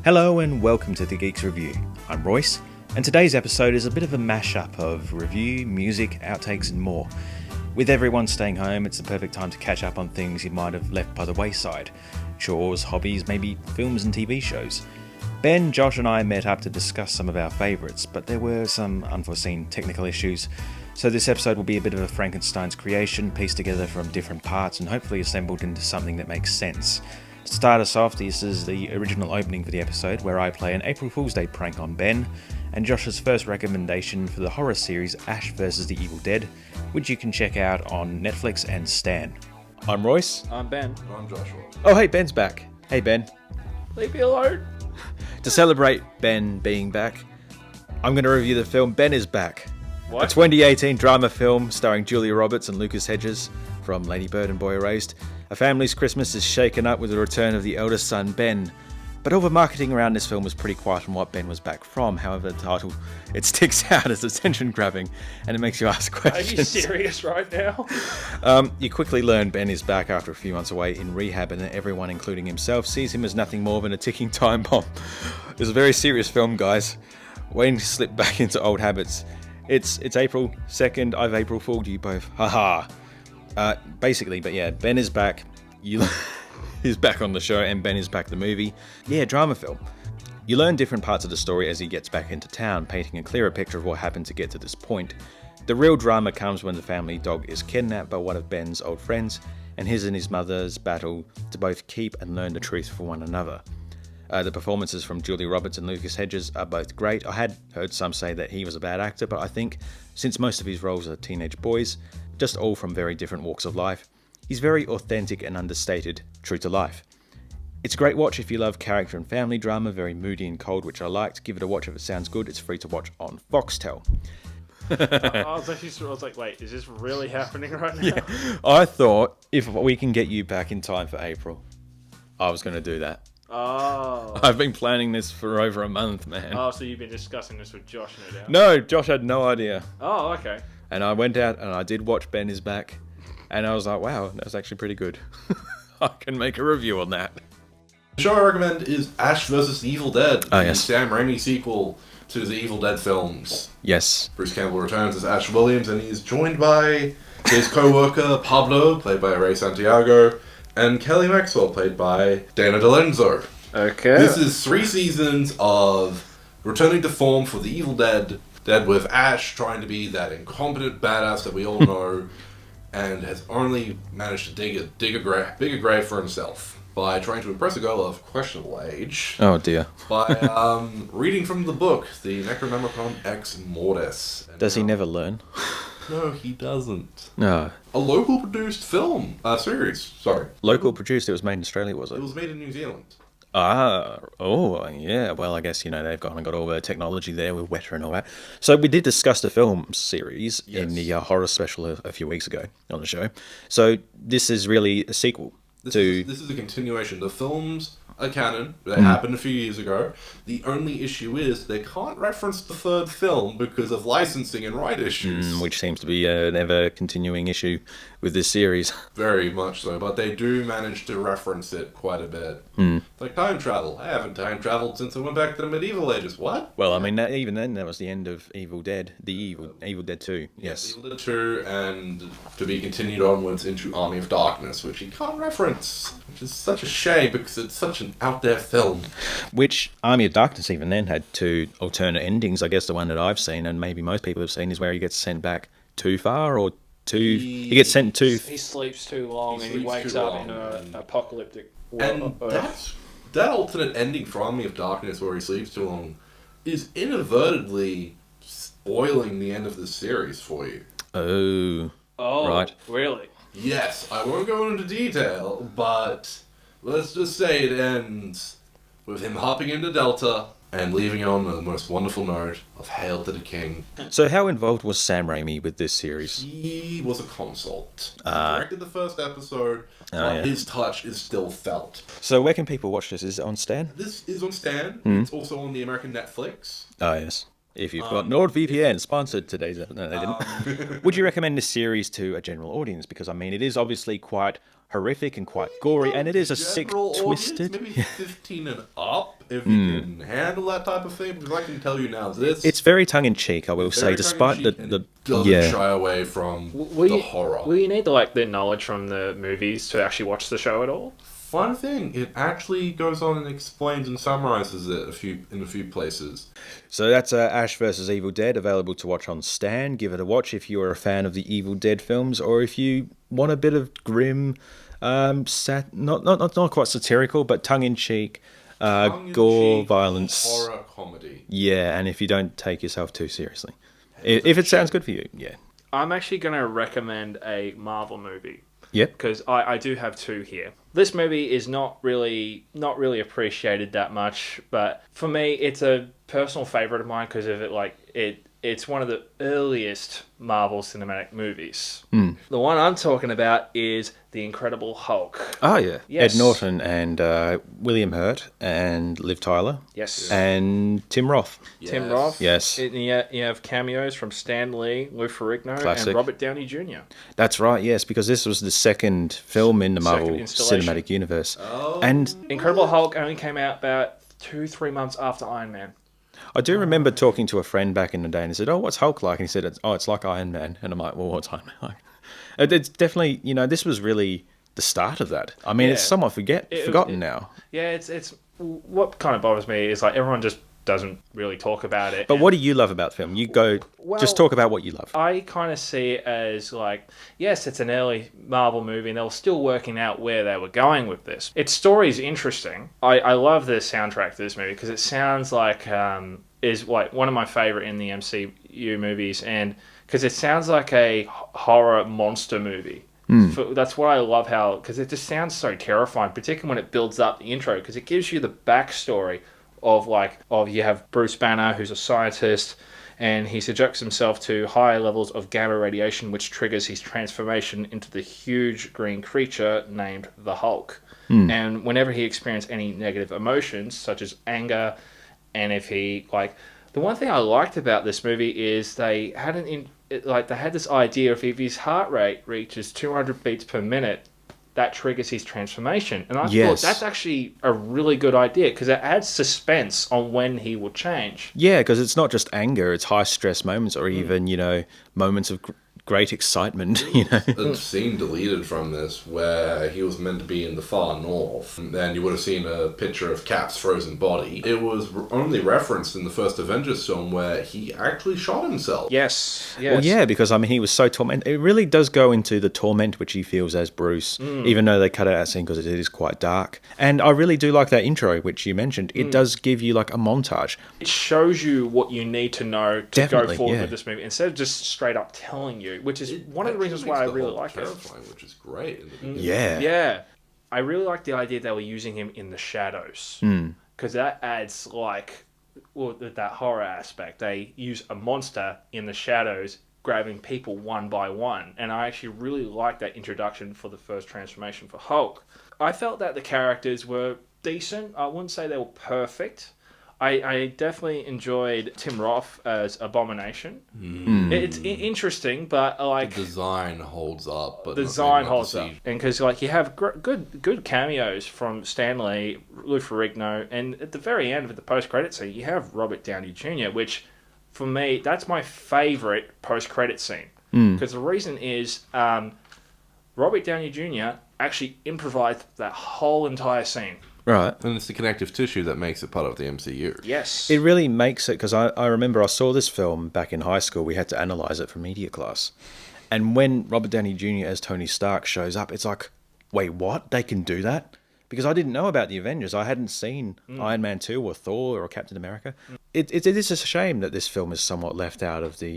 Hello and welcome to the Geeks Review. I'm Royce, and today's episode is a bit of a mashup of review, music, outtakes and more. With everyone staying home, it's the perfect time to catch up on things you might have left by the wayside. Chores, hobbies, maybe films and TV shows. Ben, Josh and I met up to discuss some of our favourites, but there were some unforeseen technical issues, so this episode will be a bit of a Frankenstein's creation, pieced together from different parts and hopefully assembled into something that makes sense. To start us off, this is the original opening for the episode, where I play an April Fool's Day prank on Ben, and Josh's first recommendation for the horror series Ash vs. the Evil Dead, which you can check out on Netflix and Stan. I'm Royce. I'm Ben. I'm Joshua. Oh, hey, Ben's back. Hey, Ben. Leave me alone. To celebrate Ben being back, I'm going to review the film Ben is Back. What? A 2018 drama film starring Julia Roberts and Lucas Hedges from Lady Bird and Boy Erased. A family's Christmas is shaken up with the return of the eldest son, Ben. But all the marketing around this film was pretty quiet on what Ben was back from. However, the title, it sticks out as attention-grabbing, and it makes you ask questions. Are you serious right now? You quickly learn Ben is back after a few months away in rehab, and that everyone, including himself, sees him as nothing more than a ticking time bomb. It's a very serious film, guys. Waiting to slip back into old habits. It's April 2nd. I've April Fooled you both. Haha. Basically, but yeah, Ben is back. He's back on the show, and Ben is Back the movie. Yeah, drama film. You learn different parts of the story as he gets back into town, painting a clearer picture of what happened to get to this point. The real drama comes when the family dog is kidnapped by one of Ben's old friends, and his and his mother's battle to both keep and learn the truth for one another. The performances from Julia Roberts and Lucas Hedges are both great. I had heard some say that he was a bad actor, but I think since most of his roles are teenage boys, just all from very different walks of life, he's very authentic and understated, true to life. It's a great watch if you love character and family drama, very moody and cold, which I liked. Give it a watch if it sounds good. It's free to watch on Foxtel. I was like, wait, is this really happening right now? Yeah, I thought if we can get you back in time for April, I was going to do that. Oh. I've been planning this for over a month, man. Oh, so you've been discussing this with Josh, no doubt? No, Josh had no idea. Oh, okay. And I went out and I did watch Ben is Back, and I was like, wow, that's actually pretty good. I can make a review on that. The show I recommend is Ash vs. the Evil Dead, Oh, the yes. Sam Raimi sequel to the Evil Dead films. Yes. Bruce Campbell returns as Ash Williams, and he's joined by his co-worker Pablo, played by Ray Santiago, and Kelly Maxwell, played by Dana DeLenzo. Okay. This is 3 seasons of returning to form for the Evil Dead with Ash trying to be that incompetent badass that we all know, and has only managed to dig a bigger grave for himself by trying to impress a girl of questionable age. Oh dear. By reading from the book, the Necronomicon Ex Mortis. And Does he never learn? No, he doesn't. No. A local produced film, series, sorry. Local produced, it was made in Australia, was It it? was made in New Zealand. Yeah. Well, I guess, they've got all the technology there with Weta and all that. So we did discuss the film series in the horror special a few weeks ago on the show. So this is really a sequel This to... is a continuation. The films are canon. They happened a few years ago. The only issue is they can't reference the third film because of licensing and right issues. which seems to be an ever-continuing issue with this series. Very much so, but they do manage to reference it quite a bit. Like time travel. I haven't time traveled since I went back to the medieval ages. What? Well, I mean, even then, that was the end of Evil Dead, Evil Dead 2, yes. Evil Dead 2, and to be continued onwards into Army of Darkness, which you can't reference, which is such a shame because it's such an out there film. Which Army of Darkness even then had 2 alternate endings. I guess the one that I've seen, and maybe most people have seen, is where he gets sent back too far, or he gets sent to... He sleeps too long and he sleeps wakes too up long, in an and- apocalyptic And world. that alternate ending for Army of Darkness, where he sleeps too long, is inadvertently spoiling the end of the series for you. Oh, Right. Really? Yes, I won't go into detail, but let's just say it ends with him hopping into Delta and leaving on the most wonderful note of Hail to the King. So how involved was Sam Raimi with this series? He was a consult. He directed the first episode, but his touch is still felt. So where can people watch this? Is it on Stan? This is on Stan. It's also on the American Netflix. Oh, yes. If you've got NordVPN sponsored today's... No, they didn't. Would you recommend this series to a general audience? Because, I mean, it is obviously quite horrific and quite gory, and it is a sick, General twisted... audience, maybe 15 and up, if you can handle that type of thing. Because I can tell you now, It's very tongue-in-cheek, I will say, despite the doesn't shy away from the horror. Will you need the knowledge from the movies to actually watch the show at all? Fun thing, it actually goes on and explains and summarizes it in a few places. So that's Ash vs. Evil Dead, available to watch on Stan. Give it a watch if you are a fan of the Evil Dead films, or if you want a bit of grim, not quite satirical, but tongue-in-cheek, gore, violence. Horror comedy. Yeah, and if you don't take yourself too seriously. If it sounds good for you, yeah. I'm actually going to recommend a Marvel movie. Yep. Because I do have two here. This movie is not really appreciated that much, but for me, it's a personal favorite of mine because of it. It's one of the earliest Marvel cinematic movies. The one I'm talking about is The Incredible Hulk. Oh, yeah. Yes. Ed Norton and William Hurt and Liv Tyler. Yes. And Tim Roth. Yes. Tim Roth. Yes. You have cameos from Stan Lee, Lou Ferrigno, Classic. and Robert Downey Jr. That's right, yes, because this was the second film in the Marvel installation. Cinematic Universe. Oh. And Incredible Hulk only came out about 2-3 months after Iron Man. I do remember talking to a friend back in the day, and he said, "Oh, what's Hulk like?" And he said, "It's like Iron Man." And I'm like, "Well, what's Iron Man like?" It's definitely, this was really the start of that. I mean, it's somewhat forgotten now. Yeah, it's what kind of bothers me is everyone just doesn't really talk about it. But what do you love about film? You just talk about what you love. I kind of see it as yes, it's an early Marvel movie, and they were still working out where they were going with this. Its story's interesting. I love the soundtrack to this movie because it sounds is one of my favorite in the MCU movies, and because it sounds like a horror monster movie. That's what I love because it just sounds so terrifying, particularly when it builds up the intro, because it gives you the backstory of you have Bruce Banner, who's a scientist, and he subjects himself to high levels of gamma radiation, which triggers his transformation into the huge green creature named the Hulk. And whenever he experienced any negative emotions, such as anger, and if he the one thing I liked about this movie is they had they had this idea of if his heart rate reaches 200 beats per minute, that triggers his transformation. And I thought that's actually a really good idea because it adds suspense on when he will change. Yeah, because it's not just anger, it's high stress moments or even, moments of great excitement, A scene deleted from this where he was meant to be in the far north, and then you would have seen a picture of Cap's frozen body. It was only referenced in the first Avengers film where he actually shot himself. Yes. Well, yeah, because he was so tormented. It really does go into the torment which he feels as Bruce, even though they cut out that scene because it is quite dark. And I really do like that intro, which you mentioned. It does give you a montage. It shows you what you need to know to go forward with this movie instead of just straight up telling you, which is one of the reasons why I really like it. Which is great in the beginning. Yeah. I really like the idea they were using him in the shadows because that adds that horror aspect. They use a monster in the shadows grabbing people one by one, and I actually really like that introduction for the first transformation for Hulk. I felt that the characters were decent. I wouldn't say they were perfect. I definitely enjoyed Tim Roth as Abomination. It's interesting, but the design holds up. But the design holds up, and because you have good cameos from Stan Lee, Lou Ferrigno, and at the very end of the post-credit scene, you have Robert Downey Jr., which for me that's my favorite post-credit scene because the reason is Robert Downey Jr. actually improvised that whole entire scene. Right. And it's the connective tissue that makes it part of the MCU. Yes. It really makes it, because I remember I saw this film back in high school. We had to analyse it for media class. And when Robert Downey Jr. as Tony Stark shows up, it's like, wait, what? They can do that? Because I didn't know about the Avengers. I hadn't seen Iron Man 2 or Thor or Captain America. It is a shame that this film is somewhat left out of the,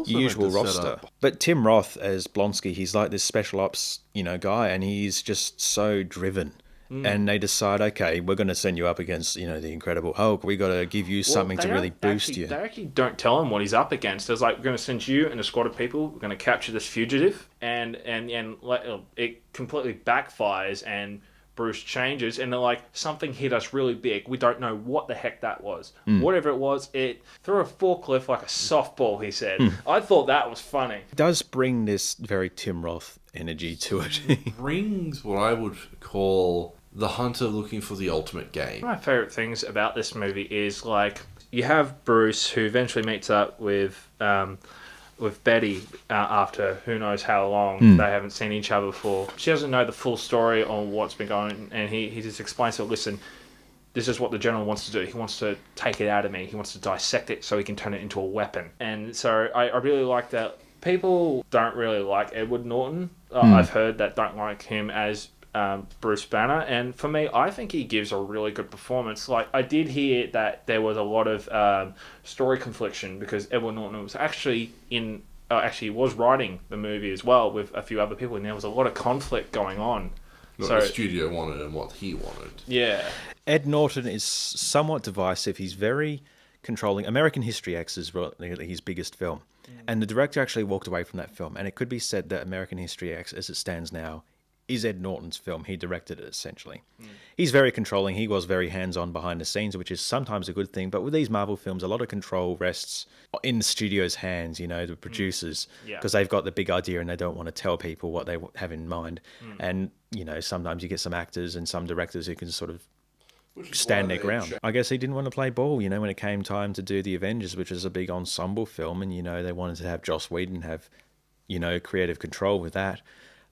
usual roster. But Tim Roth as Blonsky, he's like this special ops, guy, and he's just so driven. And they decide, okay, we're going to send you up against, the Incredible Hulk. We got to give you something to really boost you. They actually don't tell him what he's up against. It's we're going to send you and a squad of people. We're going to capture this fugitive, and it completely backfires. And Bruce changes, and they're like, something hit us really big. We don't know what the heck that was. Whatever it was, it threw a forklift like a softball, he said. I thought that was funny. It does bring this very Tim Roth energy to it. Brings what I would call the hunter looking for the ultimate game. One of my favourite things about this movie is, like, you have Bruce, who eventually meets up with Betty after who knows how long. They haven't seen each other before. She doesn't know the full story on what's been going on, and he just explains to her, listen, this is what the general wants to do. He wants to take it out of me. He wants to dissect it so he can turn it into a weapon. And so I really like that. People don't really like Edward Norton. I've heard that don't like him as Bruce Banner, and for me, I think he gives a really good performance. Like, I did hear that there was a lot of story confliction because Edward Norton was actually was writing the movie as well with a few other people, and there was a lot of conflict going on. What the studio wanted and what he wanted. Yeah. Ed Norton is somewhat divisive. He's very controlling. American History X is his biggest film, and the director actually walked away from that film, and it could be said that American History X, as it stands now, is Ed Norton's film. He directed it, essentially. He's very controlling. He was very hands-on behind the scenes, which is sometimes a good thing. But with these Marvel films, a lot of control rests in the studio's hands, the producers, because they've got the big idea and they don't want to tell people what they have in mind. And, sometimes you get some actors and some directors who can sort of stand their ground. I guess he didn't want to play ball, when it came time to do The Avengers, which is a big ensemble film, and, they wanted to have Joss Whedon have, creative control with that.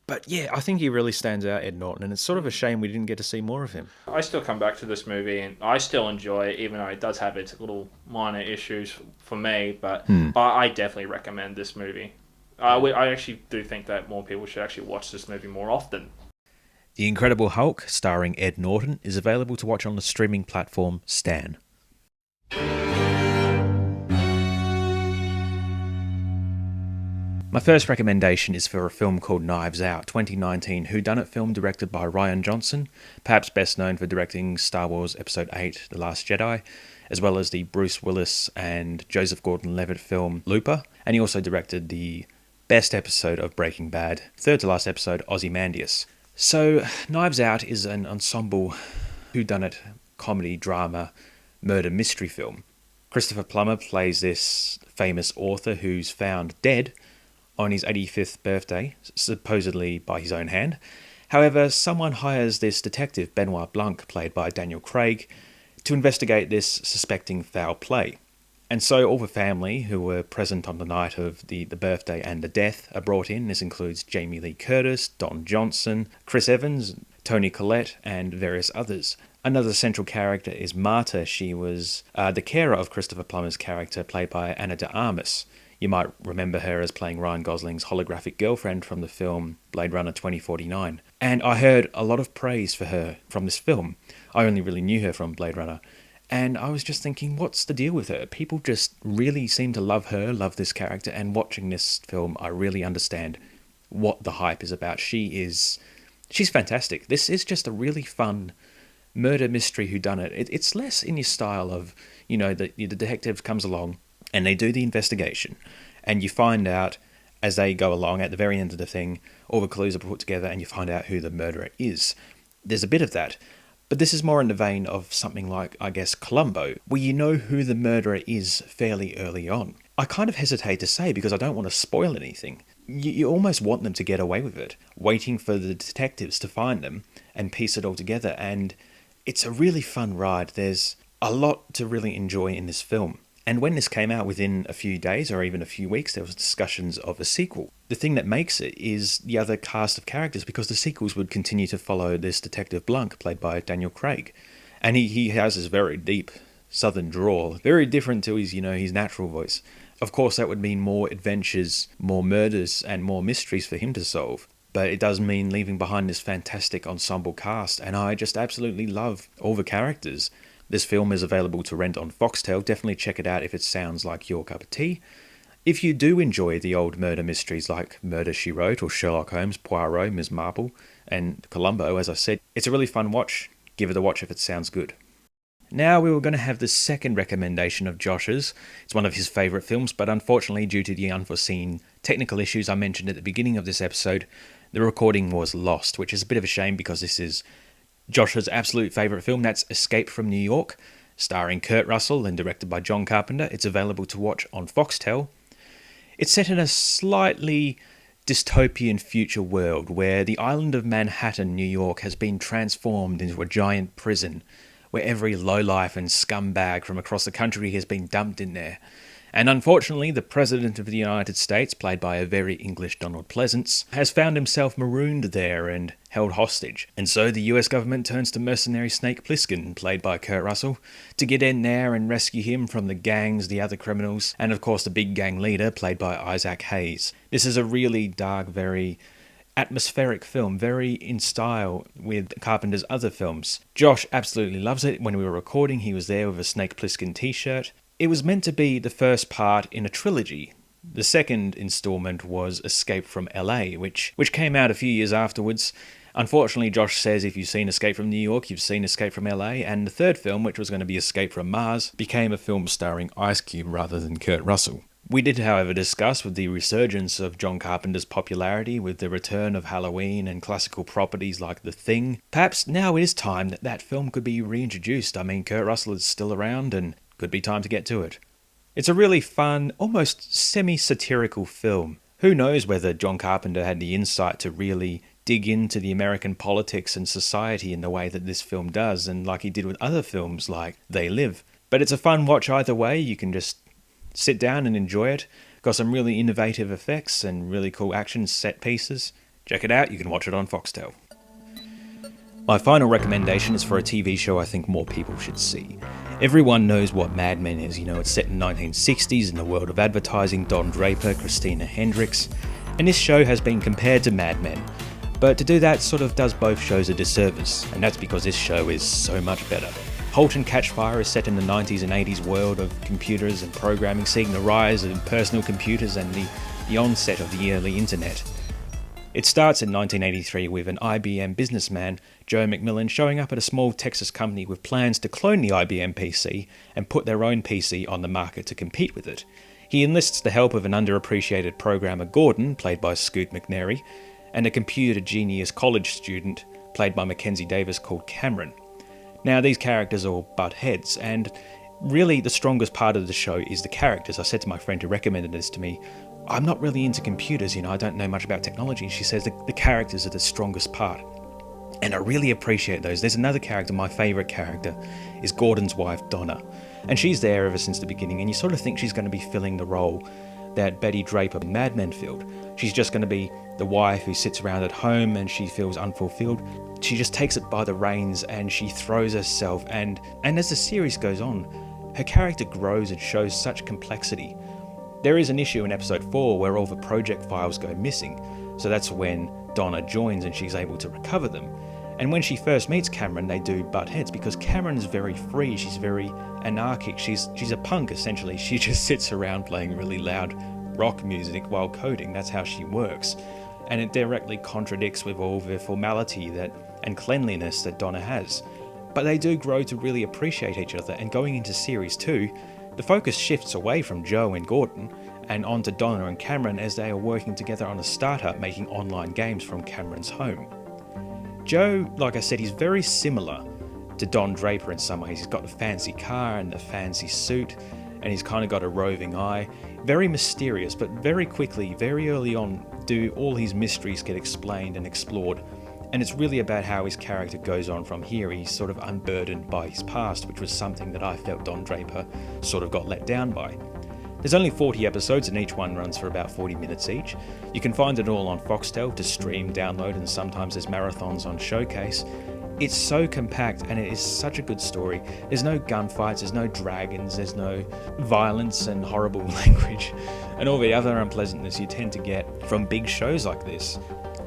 But yeah, I think he really stands out, Ed Norton, and it's sort of a shame we didn't get to see more of him. I still come back to this movie, and I still enjoy it, even though it does have its little minor issues for me, but I definitely recommend this movie. I actually do think that more people should actually watch this movie more often. The Incredible Hulk, starring Ed Norton, is available to watch on the streaming platform Stan. My first recommendation is for a film called Knives Out, 2019 whodunit film directed by Rian Johnson, perhaps best known for directing Star Wars Episode 8, The Last Jedi, as well as the Bruce Willis and Joseph Gordon-Levitt film Looper, and he also directed the best episode of Breaking Bad, third to last episode, Ozymandias. So, Knives Out is an ensemble whodunit comedy drama murder mystery film. Christopher Plummer plays this famous author who's found dead on his 85th birthday, supposedly by his own hand. However, someone hires this detective, Benoit Blanc, played by Daniel Craig, to investigate this suspecting foul play. And so all the family who were present on the night of the birthday and the death are brought in. This includes Jamie Lee Curtis, Don Johnson, Chris Evans, Toni Collette, and various others. Another central character is Marta. She was the carer of Christopher Plummer's character, played by Ana de Armas. You might remember her as playing Ryan Gosling's holographic girlfriend from the film Blade Runner 2049. And I heard a lot of praise for her from this film. I only really knew her from Blade Runner. And I was just thinking, what's the deal with her? People just really seem to love her, love this character, and watching this film, I really understand what the hype is about. She's fantastic. This is just a really fun murder mystery whodunit. It's less in your style of, the detective comes along and they do the investigation, and you find out as they go along, at the very end of the thing, all the clues are put together and you find out who the murderer is. There's a bit of that. But this is more in the vein of something like, I guess, Columbo, where you know who the murderer is fairly early on. I kind of hesitate to say because I don't want to spoil anything. You almost want them to get away with it, waiting for the detectives to find them and piece it all together. And it's a really fun ride. There's a lot to really enjoy in this film. And when this came out, within a few days or even a few weeks, there was discussions of a sequel. The thing that makes it is the other cast of characters, because the sequels would continue to follow this Detective Blanc, played by Daniel Craig. And he has this very deep southern drawl, very different to his natural voice. Of course, that would mean more adventures, more murders, and more mysteries for him to solve. But it does mean leaving behind this fantastic ensemble cast, and I just absolutely love all the characters. This film is available to rent on Foxtel. Definitely check it out if it sounds like your cup of tea. If you do enjoy the old murder mysteries like Murder, She Wrote, or Sherlock Holmes, Poirot, Ms. Marple, and Columbo, as I said, it's a really fun watch. Give it a watch if it sounds good. Now we were going to have the second recommendation of Josh's. It's one of his favourite films, but unfortunately, due to the unforeseen technical issues I mentioned at the beginning of this episode, the recording was lost, which is a bit of a shame because this is Josh's absolute favourite film, that's Escape from New York, starring Kurt Russell and directed by John Carpenter. It's available to watch on Foxtel. It's set in a slightly dystopian future world where the island of Manhattan, New York, has been transformed into a giant prison where every lowlife and scumbag from across the country has been dumped in there. And unfortunately, the President of the United States, played by a very English Donald Pleasance, has found himself marooned there and held hostage. And so the US government turns to mercenary Snake Plissken, played by Kurt Russell, to get in there and rescue him from the gangs, the other criminals, and of course the big gang leader, played by Isaac Hayes. This is a really dark, very atmospheric film, very in style with Carpenter's other films. Josh absolutely loves it. When we were recording, he was there with a Snake Plissken t-shirt. It was meant to be the first part in a trilogy. The second installment was Escape from LA, which came out a few years afterwards. Unfortunately, Josh says if you've seen Escape from New York, you've seen Escape from LA, and the third film, which was going to be Escape from Mars, became a film starring Ice Cube rather than Kurt Russell. We did, however, discuss with the resurgence of John Carpenter's popularity with the return of Halloween and classical properties like The Thing, perhaps now it is time that film could be reintroduced. I mean, Kurt Russell is still around and could be time to get to it. It's a really fun, almost semi-satirical film. Who knows whether John Carpenter had the insight to really dig into the American politics and society in the way that this film does, and like he did with other films like They Live. But it's a fun watch either way. You can just sit down and enjoy it. Got some really innovative effects and really cool action set pieces. Check it out, you can watch it on Foxtel. My final recommendation is for a TV show I think more people should see. Everyone knows what Mad Men is. You know, it's set in the 1960s in the world of advertising, Don Draper, Christina Hendricks, and this show has been compared to Mad Men. But to do that sort of does both shows a disservice, and that's because this show is so much better. Halt and Catch Fire is set in the 90s and 80s world of computers and programming, seeing the rise of personal computers and the onset of the early internet. It starts in 1983 with an IBM businessman, Joe McMillan, showing up at a small Texas company with plans to clone the IBM PC and put their own PC on the market to compete with it. He enlists the help of an underappreciated programmer, Gordon, played by Scoot McNairy, and a computer genius college student, played by Mackenzie Davis, called Cameron. Now, these characters all butt heads, and really the strongest part of the show is the characters. I said to my friend who recommended this to me, I'm not really into computers, I don't know much about technology. She says the characters are the strongest part. And I really appreciate those. There's another character, my favourite character, is Gordon's wife, Donna. And she's there ever since the beginning, and you sort of think she's going to be filling the role that Betty Draper in Mad Men filled. She's just going to be the wife who sits around at home and she feels unfulfilled. She just takes it by the reins and she throws herself, and as the series goes on, her character grows and shows such complexity. There is an issue in episode 4 where all the project files go missing, so that's when Donna joins and she's able to recover them. And when she first meets Cameron, they do butt heads because Cameron is very free, she's very anarchic, she's a punk essentially. She just sits around playing really loud rock music while coding, that's how she works. And it directly contradicts with all the formality and cleanliness that Donna has. But they do grow to really appreciate each other, and going into series 2, the focus shifts away from Joe and Gordon and onto Donna and Cameron as they are working together on a startup making online games from Cameron's home. Joe, like I said, he's very similar to Don Draper in some ways. He's got a fancy car and a fancy suit, and he's kind of got a roving eye. Very mysterious, but very quickly, very early on, do all his mysteries get explained and explored. And it's really about how his character goes on from here. He's sort of unburdened by his past, which was something that I felt Don Draper sort of got let down by. There's only 40 episodes and each one runs for about 40 minutes each. You can find it all on Foxtel to stream, download, and sometimes there's marathons on Showcase. It's so compact and it is such a good story. There's no gunfights, there's no dragons, there's no violence and horrible language and all the other unpleasantness you tend to get from big shows like this.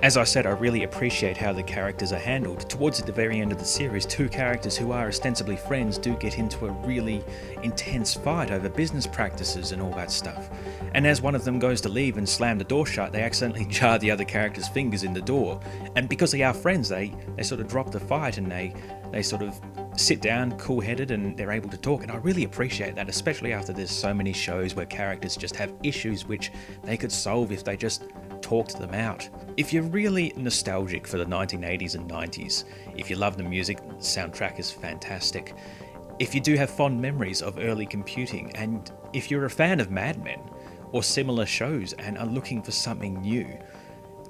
As I said, I really appreciate how the characters are handled. Towards the very end of the series, two characters who are ostensibly friends do get into a really intense fight over business practices and all that stuff. And as one of them goes to leave and slam the door shut, they accidentally jar the other character's fingers in the door. And because they are friends, they sort of drop the fight and they sort of sit down cool-headed and they're able to talk. And I really appreciate that, especially after there's so many shows where characters just have issues which they could solve if they just talked them out. If you're really nostalgic for the 1980s and 90s, if you love the music, the soundtrack is fantastic. If you do have fond memories of early computing, and if you're a fan of Mad Men or similar shows and are looking for something new,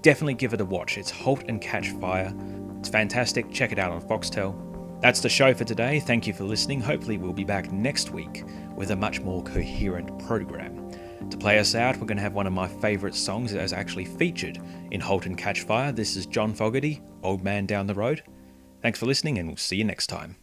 definitely give it a watch. It's Halt and Catch Fire. It's fantastic. Check it out on Foxtel. That's the show for today. Thank you for listening. Hopefully we'll be back next week with a much more coherent program. To play us out, we're going to have one of my favourite songs that is actually featured in Halt and Catch Fire. This is John Fogerty, Old Man Down the Road. Thanks for listening, and we'll see you next time.